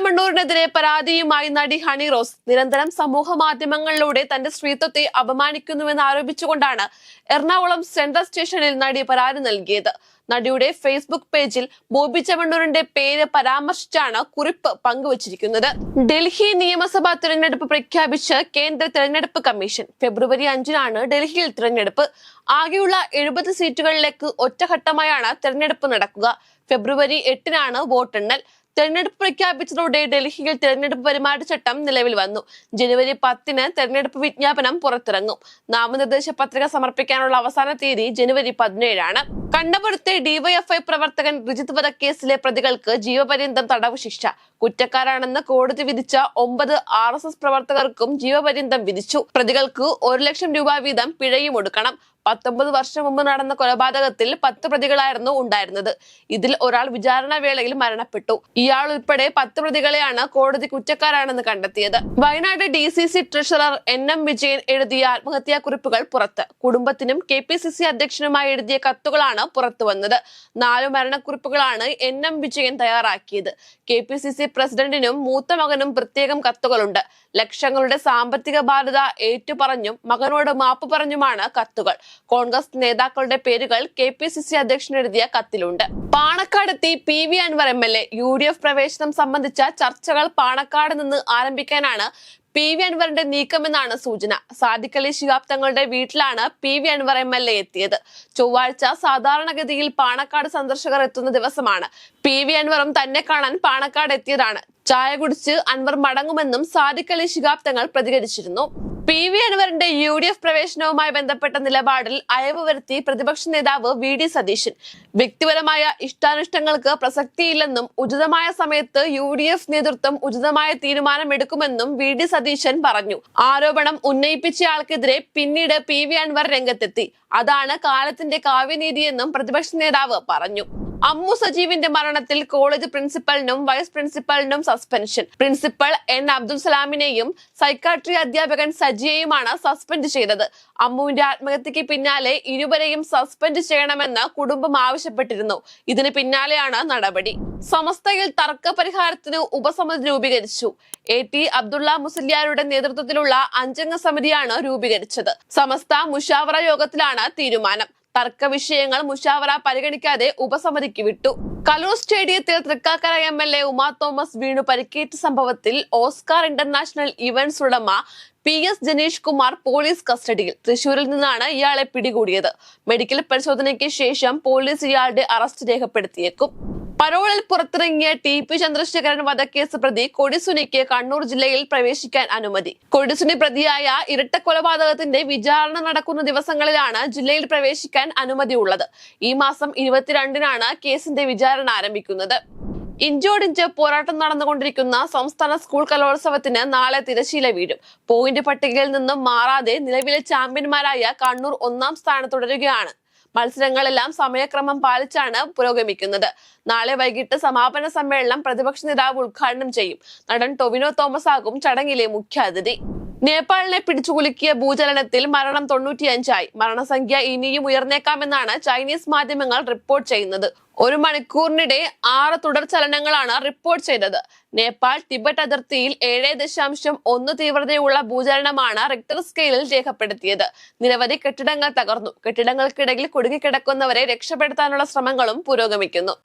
ചെമ്മണ്ണൂരിനെതിരെ പരാതിയുമായി നടി ഹണി റോസ് നിരന്തരം സമൂഹ മാധ്യമങ്ങളിലൂടെ തന്റെ സ്ത്രീത്വത്തെ അപമാനിക്കുന്നുവെന്ന് ആരോപിച്ചുകൊണ്ടാണ് എറണാകുളം സെൻട്രൽ സ്റ്റേഷനിൽ നടി പരാതി നൽകിയത്. നടിയുടെ ഫേസ്ബുക്ക് പേജിൽ ബോബി ചെമ്മണ്ണൂരിന്റെ പേര് പരാമർശിച്ചാണ് കുറിപ്പ് പങ്കുവച്ചിരിക്കുന്നത്. ഡൽഹി നിയമസഭാ തിരഞ്ഞെടുപ്പ് പ്രഖ്യാപിച്ച് കേന്ദ്ര തിരഞ്ഞെടുപ്പ് കമ്മീഷൻ. ഫെബ്രുവരി 5-നാണ് ഡൽഹിയിൽ തിരഞ്ഞെടുപ്പ്. ആകെയുള്ള 70 സീറ്റുകളിലേക്ക് ഒറ്റഘട്ടമായാണ് തിരഞ്ഞെടുപ്പ് നടക്കുക. ഫെബ്രുവരി 8-നാണ് വോട്ടെണ്ണൽ. തെരഞ്ഞെടുപ്പ് പ്രഖ്യാപിച്ചതോടെ ഡൽഹിയിൽ തെരഞ്ഞെടുപ്പ് പെരുമാറ്റച്ചട്ടം നിലവിൽ വന്നു. ജനുവരി 10-ന് തെരഞ്ഞെടുപ്പ് വിജ്ഞാപനം പുറത്തിറങ്ങും. നാമനിർദ്ദേശ പത്രിക സമർപ്പിക്കാനുള്ള അവസാന തീയതി ജനുവരി 17-ആണ്. കണ്ണപുരത്തെ ഡിവൈഎഫ്ഐ പ്രവർത്തകൻ റിജിത്ത് വധക്കേസിലെ പ്രതികൾക്ക് ജീവപര്യന്തം തടവ് ശിക്ഷ. കുറ്റക്കാരാണെന്ന് കോടതി വിധിച്ച 9 RSS പ്രവർത്തകർക്കും ജീവപര്യന്തം വിധിച്ചു. പ്രതികൾക്ക് 1 ലക്ഷം രൂപ വീതം പിഴയും ഒടുക്കണം. 19 വർഷം മുമ്പ് നടന്ന കൊലപാതകത്തിൽ 10 പ്രതികളായിരുന്നു ഉണ്ടായിരുന്നത്. ഇതിൽ ഒരാൾ വിചാരണ വേളയിൽ മരണപ്പെട്ടു. ഇയാൾ ഉൾപ്പെടെ 10 പ്രതികളെയാണ് കോടതി കുറ്റക്കാരാണെന്ന് കണ്ടെത്തിയത്. Wayanad DCC treasurer NM Vijayan എഴുതിയ ആത്മഹത്യാ കുറിപ്പുകൾ പുറത്ത്. കുടുംബത്തിനും KPCC അധ്യക്ഷനുമായി എഴുതിയ കത്തുകളാണ് പുറത്തു വന്നത്. 4 മരണക്കുറിപ്പുകളാണ് NM വിജയൻ തയ്യാറാക്കിയത്. KPCC പ്രസിഡന്റിനും മൂത്ത മകനും പ്രത്യേകം കത്തുകളുണ്ട്. ലക്ഷങ്ങളുടെ സാമ്പത്തിക ബാധ്യത ഏറ്റുപറഞ്ഞും മകനോട് മാപ്പ് പറഞ്ഞുമാണ് കത്തുകൾ. കോൺഗ്രസ് നേതാക്കളുടെ പേരുകൾ KPCC അധ്യക്ഷൻ എഴുതിയ കത്തിലുണ്ട്. പാണക്കാടെത്തി PV അൻവർ MLA. UDF പ്രവേശനം സംബന്ധിച്ച ചർച്ചകൾ പാണക്കാട് നിന്ന് ആരംഭിക്കാനാണ് PV അൻവറിന്റെ നീക്കമെന്നാണ് സൂചന. സാദിഖ് അലി ശിഹാബ് തങ്ങളുടെ വീട്ടിലാണ് PV അൻവർ MLA എത്തിയത്. ചൊവ്വാഴ്ച സാധാരണഗതിയിൽ പാണക്കാട് സന്ദർശകർ എത്തുന്ന ദിവസമാണ്. PV അൻവറും തന്നെ കാണാൻ പാണക്കാട് എത്തിയതാണ്. ചായ കുടിച്ച് അൻവർ മടങ്ങുമെന്നും സാദിഖ് അലി ശിഹാബ് തങ്ങൾ പ്രതികരിച്ചിരുന്നു. PV അൻവറിന്റെ UDF പ്രവേശനവുമായി ബന്ധപ്പെട്ട നിലപാടിൽ അയവ് വരുത്തി പ്രതിപക്ഷ നേതാവ് VD സതീശൻ. വ്യക്തിപരമായ ഇഷ്ടാനിഷ്ടങ്ങൾക്ക് പ്രസക്തിയില്ലെന്നും ഉചിതമായ സമയത്ത് UDF നേതൃത്വം ഉചിതമായ തീരുമാനമെടുക്കുമെന്നും VD സതീശൻ പറഞ്ഞു. ആരോപണം ഉന്നയിപ്പിച്ചയാൾക്കെതിരെ പിന്നീട് PV അൻവർ രംഗത്തെത്തി. അതാണ് കാലത്തിന്റെ കാവ്യനീതിയെന്നും പ്രതിപക്ഷ നേതാവ് പറഞ്ഞു. അമ്മു സജീവിന്റെ മരണത്തിൽ കോളേജ് പ്രിൻസിപ്പലിനും വൈസ് പ്രിൻസിപ്പലിനും സസ്പെൻഷൻ. പ്രിൻസിപ്പൽ N അബ്ദുൽ സലാമിനെയും സൈക്കാട്രി അധ്യാപകൻ സജിയെയുമാണ് സസ്പെൻഡ് ചെയ്തത്. അമ്മുവിന്റെ ആത്മഹത്യക്ക് പിന്നാലെ ഇരുവരെയും സസ്പെൻഡ് ചെയ്യണമെന്ന് കുടുംബം ആവശ്യപ്പെട്ടിരുന്നു. ഇതിന് പിന്നാലെയാണ് നടപടി. സമസ്തയിൽ തർക്ക പരിഹാരത്തിന് ഉപസമിതി രൂപീകരിച്ചു. AT അബ്ദുള്ള മുസ്ലിയാരുടെ നേതൃത്വത്തിലുള്ള 5-അംഗ സമിതിയാണ് രൂപീകരിച്ചത്. സമസ്ത മുഷാവറ യോഗത്തിലാണ് തീരുമാനം. തർക്ക വിഷയങ്ങൾ മുഷാവറ പരിഗണിക്കാതെ ഉപസമിതിക്ക് വിട്ടു. കലൂർ സ്റ്റേഡിയത്തിൽ തൃക്കാക്കര MLA ഉമാ തോമസ് വീണു പരിക്കേറ്റ സംഭവത്തിൽ ഓസ്കാർ ഇന്റർനാഷണൽ ഇവന്റ്സ് ഉടമ PS ജനീഷ് കുമാർ പോലീസ് കസ്റ്റഡിയിൽ. തൃശൂരിൽ നിന്നാണ് ഇയാളെ പിടികൂടിയത്. മെഡിക്കൽ പരിശോധനയ്ക്ക് ശേഷം പോലീസ് ഇയാളുടെ അറസ്റ്റ് രേഖപ്പെടുത്തിയേക്കും. പരോളിൽ പുറത്തിറങ്ങിയ TP ചന്ദ്രശേഖരൻ വധക്കേസ് പ്രതി കൊടിസുനിക്ക് കണ്ണൂർ ജില്ലയിൽ പ്രവേശിക്കാൻ അനുമതി. കൊടിസുനി പ്രതിയായ ഇരട്ട കൊലപാതകത്തിന്റെ വിചാരണ നടക്കുന്ന ദിവസങ്ങളിലാണ് ജില്ലയിൽ പ്രവേശിക്കാൻ അനുമതി ഉള്ളത്. ഈ മാസം 22-നാണ് കേസിന്റെ വിചാരണ ആരംഭിക്കുന്നത്. ഇഞ്ചോടിഞ്ച് പോരാട്ടം നടന്നുകൊണ്ടിരിക്കുന്ന സംസ്ഥാന സ്കൂൾ കലോത്സവത്തിന് നാളെ തിരശീല വീഴും. പോയിന്റ് പട്ടികയിൽ നിന്നും മാറാതെ നിലവിലെ ചാമ്പ്യന്മാരായ കണ്ണൂർ 1-ാം സ്ഥാനം തുടരുകയാണ്. മത്സരങ്ങളെല്ലാം സമയക്രമം പാലിച്ചാണ് പുരോഗമിക്കുന്നത്. നാളെ വൈകിട്ട് സമാപന സമ്മേളനം പ്രതിപക്ഷ നേതാവ് ഉദ്ഘാടനം ചെയ്യും. നടൻ ടൊവിനോ തോമസ് ആകും ചടങ്ങിലെ മുഖ്യാതിഥി. നേപ്പാളിനെ പിടിച്ചുകുലുക്കിയ ഭൂചലനത്തിൽ മരണം 95-ആയി. മരണസംഖ്യ ഇനിയും ഉയർന്നേക്കാമെന്നാണ് ചൈനീസ് മാധ്യമങ്ങൾ റിപ്പോർട്ട് ചെയ്യുന്നത്. 1 മണിക്കൂറിനിടെ 6 തുടർ ചലനങ്ങളാണ് റിപ്പോർട്ട് ചെയ്തത്. നേപ്പാൾ ടിബറ്റ് അതിർത്തിയിൽ 7.1 തീവ്രതയുള്ള ഭൂചലനമാണ് റിക്ടർ സ്കെയിലിൽ രേഖപ്പെടുത്തിയത്. നിരവധി കെട്ടിടങ്ങൾ തകർന്നു. കെട്ടിടങ്ങൾക്കിടയിൽ കുടുങ്ങിക്കിടക്കുന്നവരെ രക്ഷപ്പെടുത്താനുള്ള ശ്രമങ്ങളും പുരോഗമിക്കുന്നു.